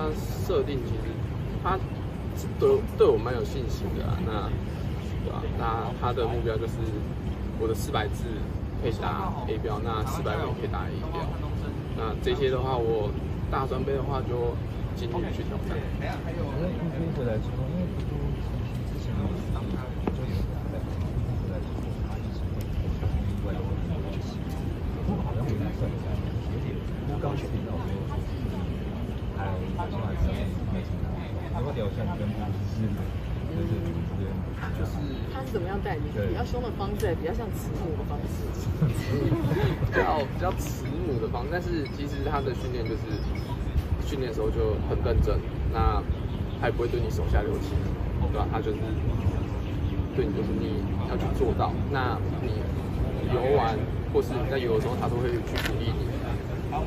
它设定其实它是对我蛮有信心的啊。那对吧？那他的目标就是我的400字可以打 A 标，那400尾可以打 A 标。那这些的话，我大专杯的话就尽力去挑战。回来之后，因为之前就有在他一直会意外的不过好像有点算一下，有点不刚确定到说，还有好像还是没听到。如果聊一下你跟布鲁斯就是他是怎么样带你？比较凶的方式，比较像慈母的方式。比较慈母的方式，但是其实他的训练就是训练的时候就很认真，那他也不会对你手下留情，对吧？他就是对你就是你要去做到。那你游完或是你在游的时候，他都会去鼓励你，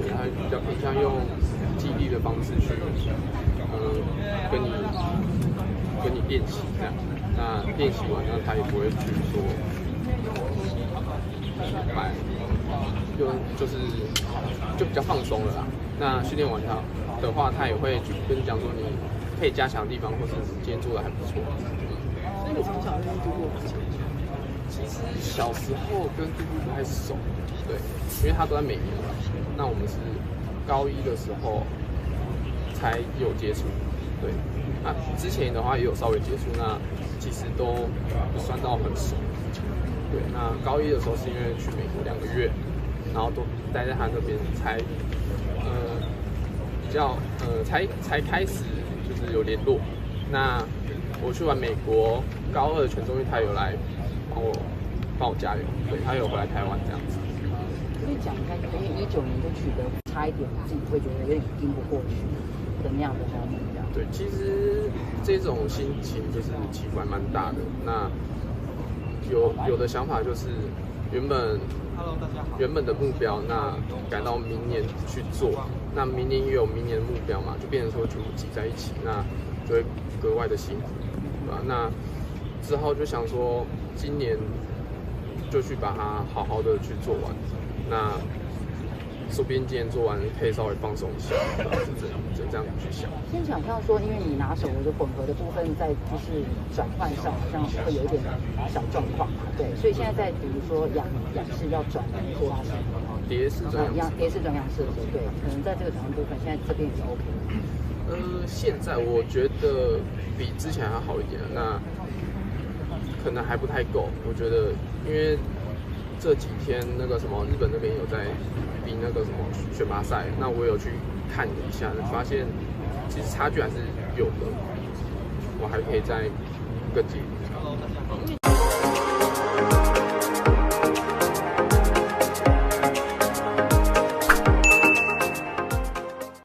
对，他比较偏向用激励的方式去跟你练习这样。那练习完，那他也不会去说就比较放松了啦。那训练完他的话，他也会去跟你讲说你可以加强的地方，或是今天做的还不错。所以你从小就读过足球？其实小时候跟杜杜不太熟，对，因为他都在美国啦。那我们是高一的时候才有接触，对。那之前的话也有稍微接触，那其实都不算到很熟。对，那高一的时候是因为去美国2个月，然后都待在他那边才才开始就是有联络。那我去完美国高2的全中运，他有来帮我加油，对，他有回来台湾这样子。可以讲一下，因为19年就取得差一点，自己会觉得有点盯不过去的那样的目标。对，其实这种心情就是起伏还蛮大的。那有的想法就是原本的目标，那改到明年去做。那明年也有明年的目标嘛，就变成说全部挤在一起，那就会格外的辛苦，对吧？那之后就想说，今年就去把它好好的去做完。那说不定今年做完可以稍微放松一下，就这样去想。先想象说，因为你拿手的混合的部分在就是转换上好像会有一点小状况嘛，对，所以现在在比如说仰式要转的那些拉伸，蝶式转仰式，对，可能在这个转换部分，现在这边也是 OK 的。现在我觉得比之前还好一点，那可能还不太够，我觉得，因为这几天那个什么日本那边有在比那个什么选拔赛，那我有去看一下，发现其实差距还是有的，我还可以再更进一步。